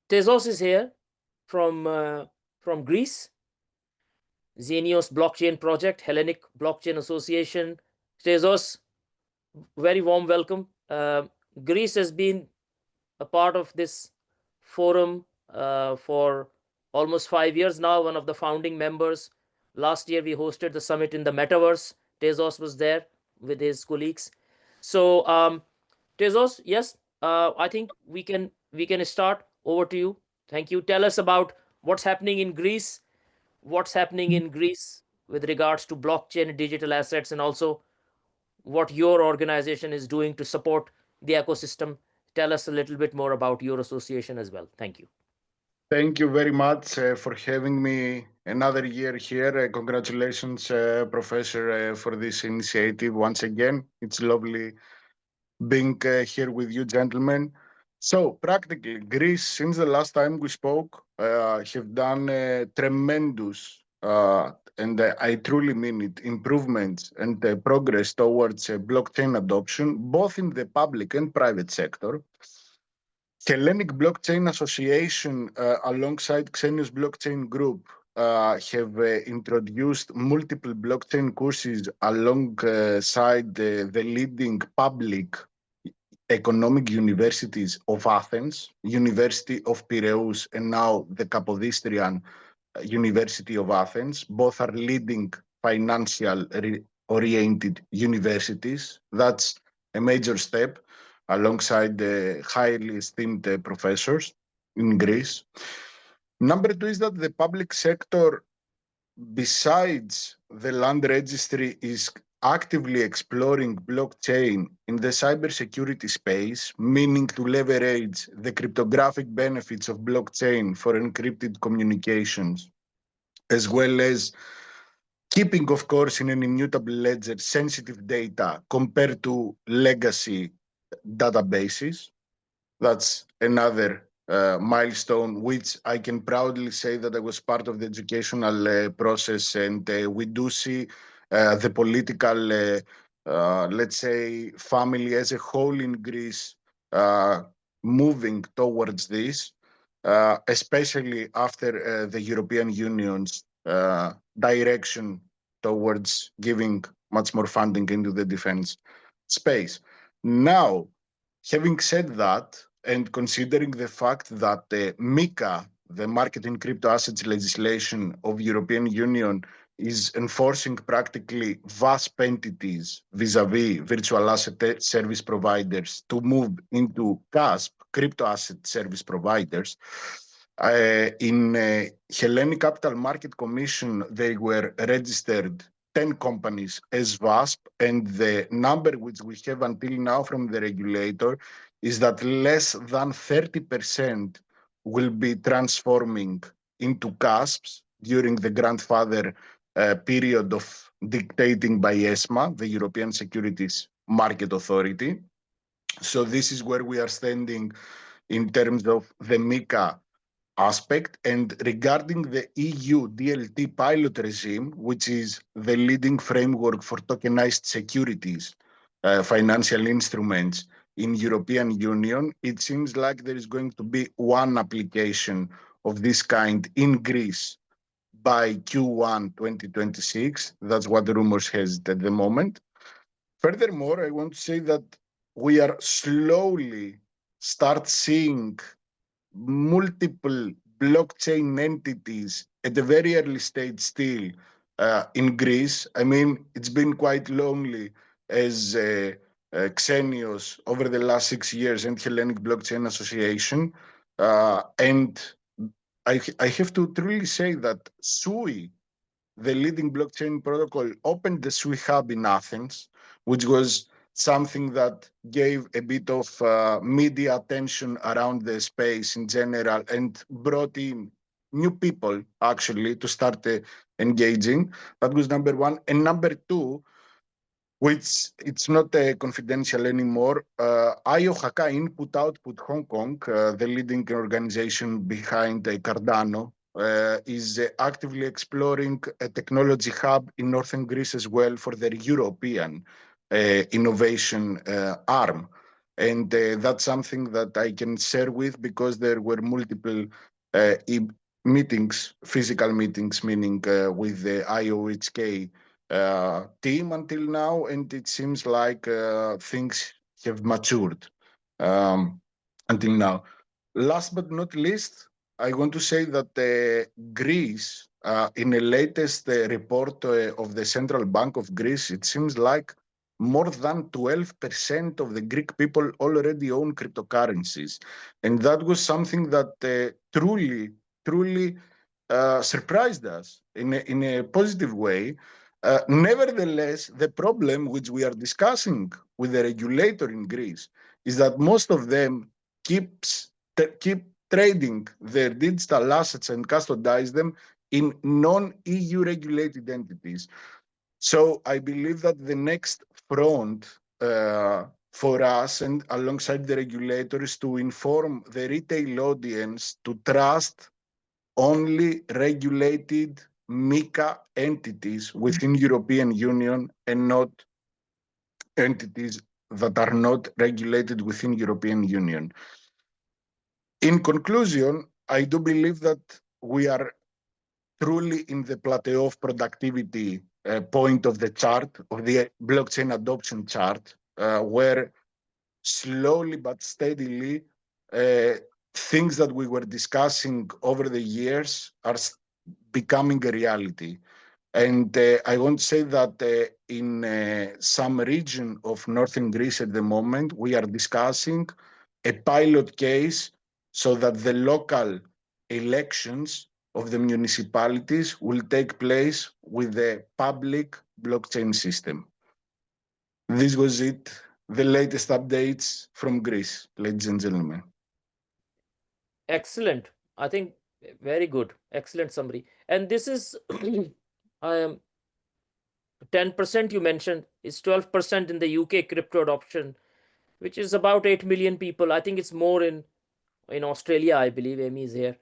Tasos is here from Greece, Xenios Blockchain Project, Hellenic Blockchain Association. Tasos, very warm welcome. Greece has been a part of this forum for almost 5 years now, one of the founding members. Last year, we hosted the summit in the metaverse. Tasos was there with his colleagues. So, Tasos, yes, I think we can start. Over to you. Thank you. Tell us about what's happening in Greece, with regards to blockchain and digital assets, and also what your organization is doing to support the ecosystem. Tell us a little bit more about your association as well. Thank you. Thank you very much for having me another year here. Congratulations, Professor, for this initiative once again. It's lovely being here with you, gentlemen. So, practically, Greece, since the last time we spoke, have done tremendous, and I truly mean it, improvements and progress towards blockchain adoption, both in the public and private sector. Hellenic Blockchain Association, alongside Xenios Blockchain Group, have introduced multiple blockchain courses alongside the leading public economic universities of Athens, University of Piraeus, and now the Kapodistrian University of Athens. Both are leading financial oriented universities. That's a major step alongside the highly esteemed professors in Greece. Number two is that the public sector, besides the land registry, is actively exploring blockchain in the cybersecurity space, meaning to leverage the cryptographic benefits of blockchain for encrypted communications, as well as keeping, of course, in an immutable ledger sensitive data compared to legacy databases. That's another milestone, which I can proudly say that I was part of the educational process, and we do see the political, let's say, family as a whole in Greece moving towards this, especially after the European Union's direction towards giving much more funding into the defense space. Now, having said that, and considering the fact that the MiCA, the Market in Crypto Assets legislation of European Union, is enforcing practically VASP entities vis-a-vis virtual asset service providers to move into CASP, crypto asset service providers. In Hellenic Capital Market Commission, they were registered 10 companies as VASP, and the number which we have until now from the regulator is that less than 30% will be transforming into CASPs during the grandfather period of dictating by ESMA, the European Securities Market Authority. So this is where we are standing in terms of the MiCA aspect. And regarding the EU DLT pilot regime, which is the leading framework for tokenized securities, financial instruments in European Union, it seems like there is going to be one application of this kind in Greece by Q1 2026. That's what the rumors has at the moment. Furthermore, I want to say that we are slowly start seeing multiple blockchain entities at a very early stage still in Greece. I mean, it's been quite lonely as Xenios over the last 6 years and Hellenic Blockchain Association. And I have to truly say that SUI, the leading blockchain protocol, opened the SUI hub in Athens, which was something that gave a bit of media attention around the space in general and brought in new people actually to start engaging. That was number one. And number two, which it's not confidential anymore, IOHK, Input Output Hong Kong, the leading organization behind Cardano, is actively exploring a technology hub in northern Greece as well for their European innovation arm. And that's something that I can share with, because there were multiple meetings, physical meetings, meaning with the IOHK team until now, and it seems like things have matured um, until now. Last but not least, I want to say that Greece, in the latest report of the Central Bank of Greece, it seems like more than 12% of the Greek people already own cryptocurrencies. And that was something that truly surprised us in a positive way. Nevertheless, the problem which we are discussing with the regulator in Greece is that most of them keep trading their digital assets and custodize them in non-EU regulated entities. So I believe that the next front for us and alongside the regulators to inform the retail audience to trust only regulated MiCA entities within European Union and not entities that are not regulated within European Union. In conclusion, I do believe that we are truly in the plateau of productivity point of the chart, of the blockchain adoption chart, where slowly but steadily uh, things that we were discussing over the years are becoming a reality. And I want to say that in some region of northern Greece at the moment, we are discussing a pilot case so that the local elections of the municipalities will take place with the public blockchain system. This was it, the latest updates from Greece, ladies and gentlemen. Excellent. I think very good. Excellent summary. And this is um, 10% you mentioned is 12% in the UK crypto adoption, which is about 8 million people. I think it's more in Australia, I believe. Amy is here.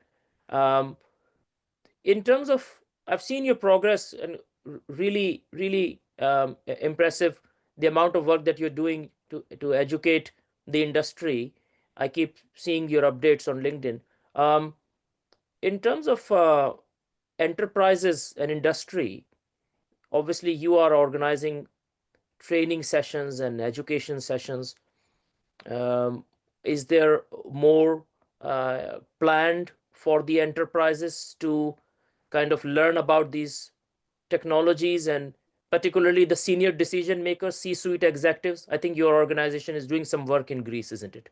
Um, in terms of, I've seen your progress and really impressive the amount of work that you're doing to educate the industry. I keep seeing your updates on LinkedIn. Um, in terms of enterprises and industry, obviously you are organizing training sessions and education sessions. Is there more planned for the enterprises to kind of learn about these technologies, and particularly the senior decision makers, C-suite executives? I think your organization is doing some work in Greece, isn't it?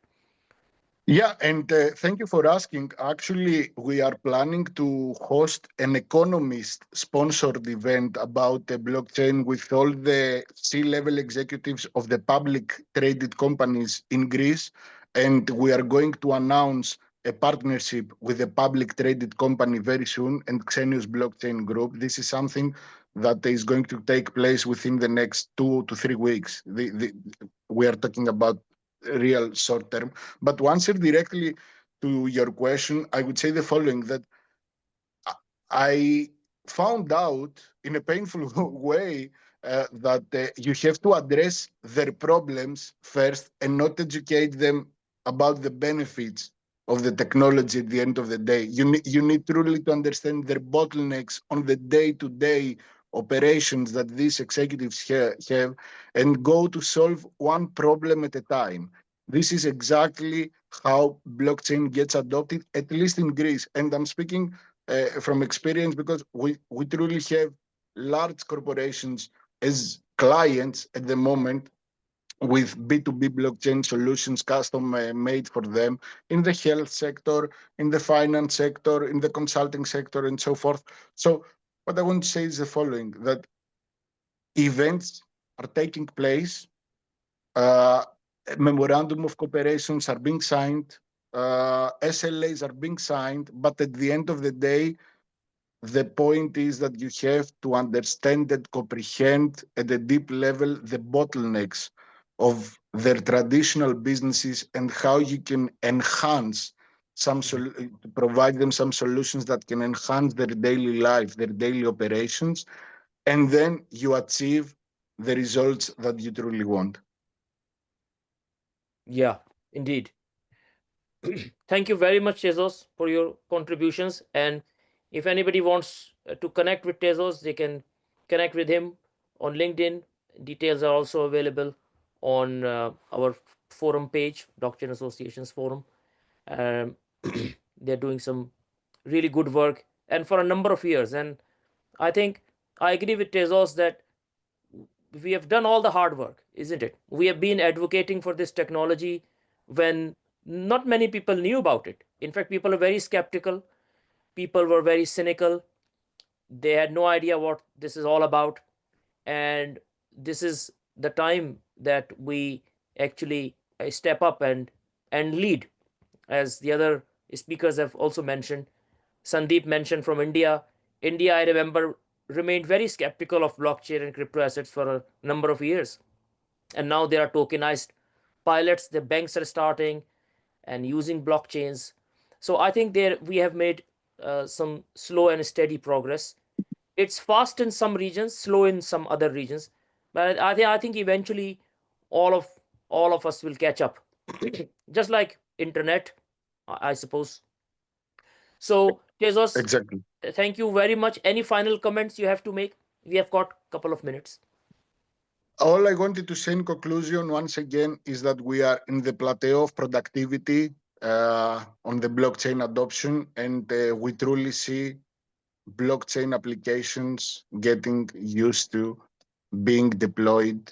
Yeah, and thank you for asking. Actually, we are planning to host an economist sponsored event about the blockchain with all the C-level executives of the public traded companies in Greece. And we are going to announce a partnership with a public traded company very soon, and Xenius Blockchain Group. This is something that is going to take place within the next 2 to 3 weeks. We are talking about real short term. But to answer directly to your question, I would say the following: that I found out in a painful way that you have to address their problems first and not educate them about the benefits of the technology at the end of the day. You need truly to understand their bottlenecks on the day-to-day operations that these executives have and go to solve one problem at a time. This is exactly how blockchain gets adopted, at least in Greece. And I'm speaking from experience because we truly have large corporations as clients at the moment with B2B blockchain solutions custom made for them in the health sector, in the finance sector, in the consulting sector, and so forth. So what I want to say is the following, that events are taking place, uh, memorandum of cooperations are being signed, SLAs are being signed, but at the end of the day, the point is that you have to understand and comprehend at a deep level the bottlenecks of their traditional businesses and how you can enhance provide them some solutions that can enhance their daily life, their daily operations, and then you achieve the results that you truly want. Yeah, indeed. Thank you very much, Tezos, for your contributions. And if anybody wants to connect with Tezos, they can connect with him on LinkedIn. Details are also available on our forum page, Blockchain Associations Forum. Um, they're doing some really good work and for a number of years. And I think I agree with Tezos that we have done all the hard work, isn't it? We have been advocating for this technology when not many people knew about it. In fact, people are very skeptical. People were very cynical. They had no idea what this is all about. And this is the time that we actually step up and lead, as the other speakers have also mentioned. Sandeep mentioned from India. India, I remember, remained very skeptical of blockchain and crypto assets for a number of years. And now there are tokenized pilots. The banks are starting and using blockchains. So I think there we have made some slow and steady progress. It's fast in some regions, slow in some other regions, but I think eventually all of all of us will catch up, just like internet, I suppose. So, Jesus, Exactly. thank you very much. Any final comments you have to make? We have got a couple of minutes. All I wanted to say in conclusion, once again, is that we are in the plateau of productivity on the blockchain adoption, and we truly see blockchain applications getting used to being deployed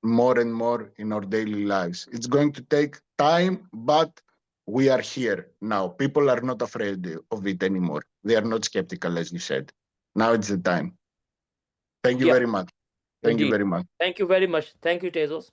more and more in our daily lives. It's going to take time, but we are here now. People are not afraid of it anymore. They are not skeptical, as you said. Now it's the time. Thank you Yeah, very much. Thank you indeed. very much. Thank you very much. Thank you, Tezos.